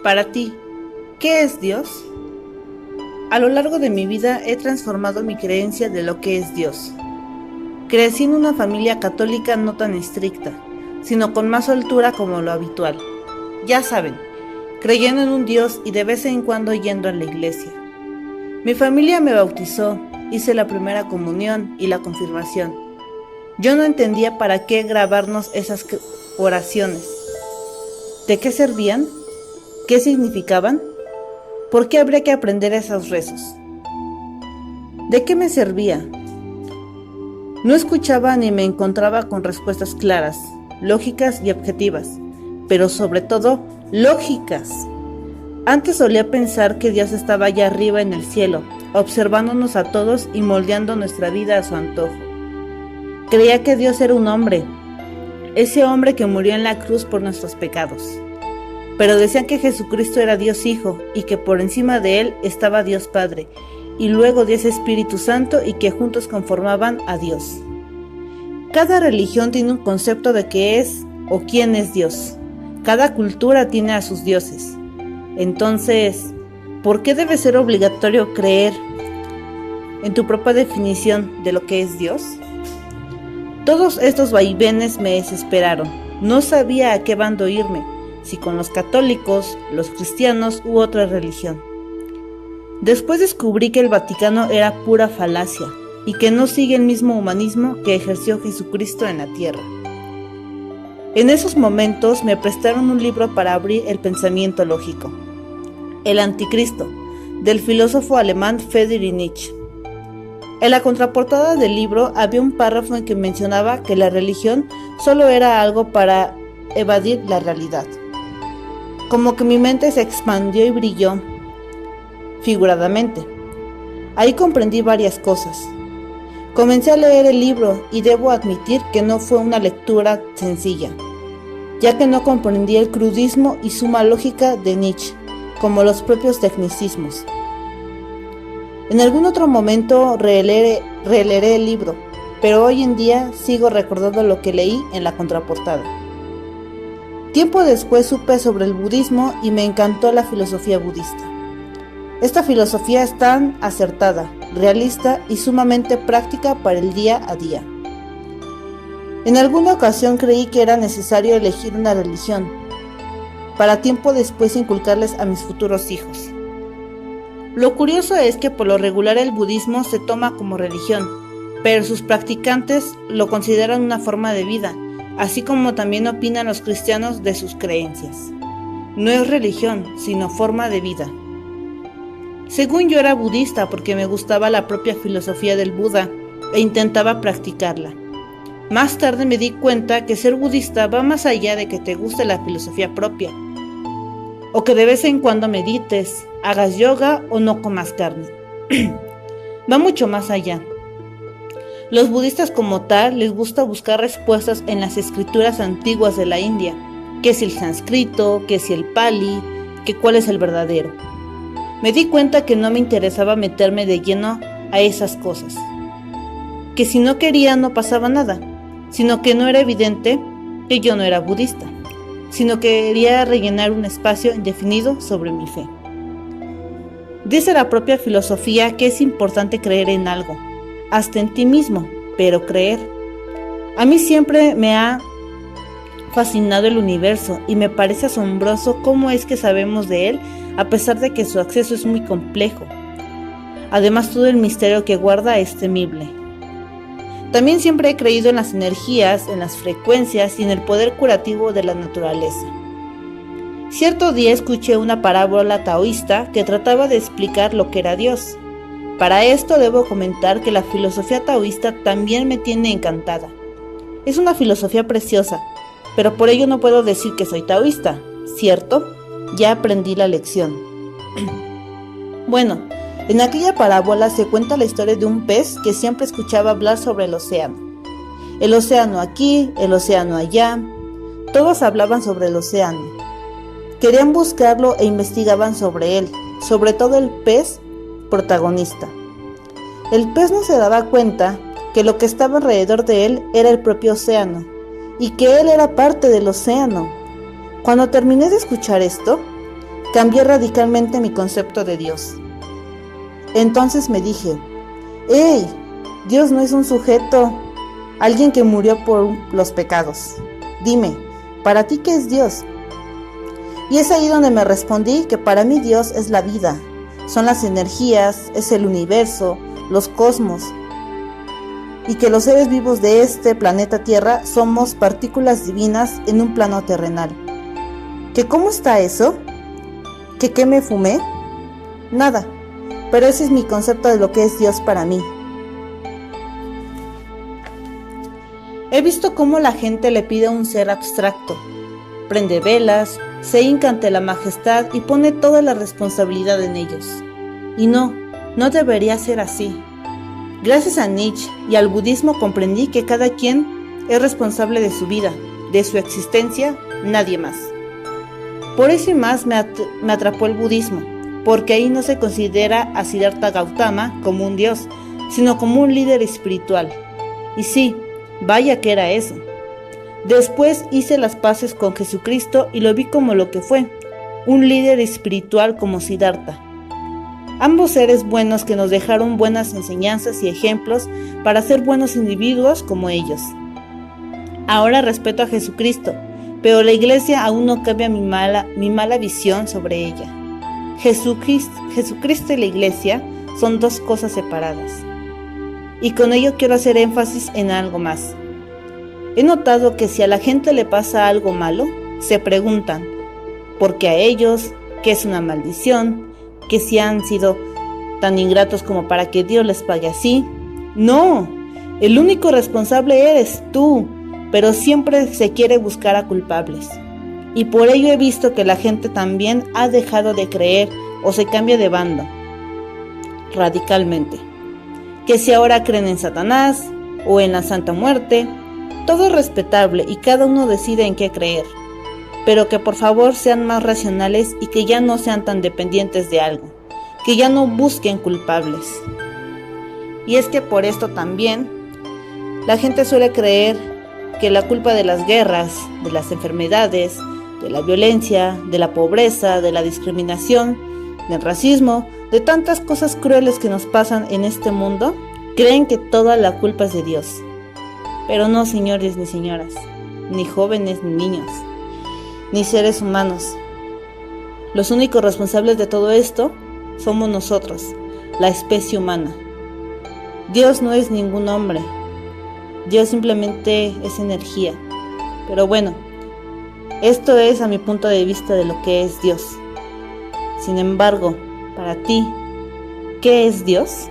Para ti, ¿qué es Dios? A lo largo de mi vida he transformado mi creencia de lo que es Dios. Crecí en una familia católica no tan estricta, sino con más soltura como lo habitual. Ya saben, creyendo en un Dios y de vez en cuando yendo a la iglesia. Mi familia me bautizó, hice la primera comunión y la confirmación. Yo no entendía para qué grabarnos esas oraciones. ¿De qué servían? ¿Qué significaban? ¿Por qué habría que aprender esos rezos? ¿De qué me servía? No escuchaba ni me encontraba con respuestas claras, lógicas y objetivas, pero sobre todo, lógicas. Antes solía pensar que Dios estaba allá arriba en el cielo, observándonos a todos y moldeando nuestra vida a su antojo. Creía que Dios era un hombre, ese hombre que murió en la cruz por nuestros pecados. Pero decían que Jesucristo era Dios Hijo y que por encima de él estaba Dios Padre, y luego Dios Espíritu Santo y que juntos conformaban a Dios. Cada religión tiene un concepto de qué es o quién es Dios. Cada cultura tiene a sus dioses. Entonces, ¿por qué debe ser obligatorio creer en tu propia definición de lo que es Dios? Todos estos vaivenes me desesperaron. No sabía a qué bando irme, si con los católicos, los cristianos u otra religión. Después descubrí que el Vaticano era pura falacia y que no sigue el mismo humanismo que ejerció Jesucristo en la tierra. En esos momentos me prestaron un libro para abrir el pensamiento lógico, El Anticristo, del filósofo alemán Friedrich Nietzsche. En la contraportada del libro había un párrafo en que mencionaba que la religión solo era algo para evadir la realidad. Como que mi mente se expandió y brilló, figuradamente. Ahí comprendí varias cosas. Comencé a leer el libro y debo admitir que no fue una lectura sencilla, ya que no comprendí el crudismo y suma lógica de Nietzsche, como los propios tecnicismos. En algún otro momento releeré el libro, pero hoy en día sigo recordando lo que leí en la contraportada. Tiempo después supe sobre el budismo y me encantó la filosofía budista. Esta filosofía es tan acertada, realista y sumamente práctica para el día a día. En alguna ocasión creí que era necesario elegir una religión, para tiempo después inculcarles a mis futuros hijos. Lo curioso es que por lo regular el budismo se toma como religión, pero sus practicantes lo consideran una forma de vida, así como también opinan los cristianos de sus creencias. No es religión, sino forma de vida. Según yo era budista porque me gustaba la propia filosofía del Buda e intentaba practicarla. Más tarde me di cuenta que ser budista va más allá de que te guste la filosofía propia, o que de vez en cuando medites, hagas yoga o no comas carne. Va mucho más allá. Los budistas como tal les gusta buscar respuestas en las escrituras antiguas de la India, que si el sánscrito, que si el pali, que cuál es el verdadero. Me di cuenta que no me interesaba meterme de lleno a esas cosas, que si no quería no pasaba nada, sino que no era evidente que yo no era budista, sino que quería rellenar un espacio indefinido sobre mi fe. Dice la propia filosofía que es importante creer en algo, hasta en ti mismo, pero creer. A mí siempre me ha fascinado el universo y me parece asombroso cómo es que sabemos de él a pesar de que su acceso es muy complejo. Además, todo el misterio que guarda es temible. También siempre he creído en las energías, en las frecuencias y en el poder curativo de la naturaleza. Cierto día escuché una parábola taoísta que trataba de explicar lo que era Dios. Para esto debo comentar que la filosofía taoísta también me tiene encantada. Es una filosofía preciosa, pero por ello no puedo decir que soy taoísta, ¿cierto? Ya aprendí la lección. Bueno, en aquella parábola se cuenta la historia de un pez que siempre escuchaba hablar sobre el océano. El océano aquí, el océano allá. Todos hablaban sobre el océano. Querían buscarlo e investigaban sobre él, sobre todo el pez protagonista. El pez no se daba cuenta que lo que estaba alrededor de él era el propio océano, y que él era parte del océano. Cuando terminé de escuchar esto, cambié radicalmente mi concepto de Dios. Entonces me dije, ¡hey! Dios no es un sujeto, alguien que murió por los pecados. Dime, ¿para ti qué es Dios? Y es ahí donde me respondí que para mí Dios es la vida, son las energías, es el universo, los cosmos, y que los seres vivos de este planeta Tierra somos partículas divinas en un plano terrenal. ¿Que cómo está eso? ¿Que qué me fumé? Nada, pero ese es mi concepto de lo que es Dios para mí. He visto cómo la gente le pide a un ser abstracto, prende velas, se hinca ante la majestad y pone toda la responsabilidad en ellos. Y no debería ser así. Gracias a Nietzsche y al budismo comprendí que cada quien es responsable de su vida, de su existencia, nadie más. Por eso y más me atrapó el budismo, porque ahí no se considera a Siddhartha Gautama como un dios, sino como un líder espiritual. Y sí, vaya que era eso. Después hice las paces con Jesucristo y lo vi como lo que fue, un líder espiritual como Siddhartha. Ambos seres buenos que nos dejaron buenas enseñanzas y ejemplos para ser buenos individuos como ellos. Ahora respeto a Jesucristo, pero la iglesia aún no cambia mi mala visión sobre ella. Jesucristo y la iglesia son dos cosas separadas. Y con ello quiero hacer énfasis en algo más. He notado que si a la gente le pasa algo malo, se preguntan, ¿por qué a ellos? ¿Qué es una maldición? ¿Que si han sido tan ingratos como para que Dios les pague así? No, el único responsable eres tú, pero siempre se quiere buscar a culpables. Y por ello he visto que la gente también ha dejado de creer o se cambia de bando radicalmente. Que si ahora creen en Satanás o en la Santa Muerte, todo es respetable y cada uno decide en qué creer, pero que por favor sean más racionales y que ya no sean tan dependientes de algo, que ya no busquen culpables. Y es que por esto también la gente suele creer que la culpa de las guerras, de las enfermedades, de la violencia, de la pobreza, de la discriminación, del racismo, de tantas cosas crueles que nos pasan en este mundo, creen que toda la culpa es de Dios. Pero no, señores ni señoras, ni jóvenes ni niños, ni seres humanos. Los únicos responsables de todo esto somos nosotros, la especie humana. Dios no es ningún hombre, Dios simplemente es energía. Pero bueno, esto es a mi punto de vista de lo que es Dios. Sin embargo, para ti, ¿qué es Dios?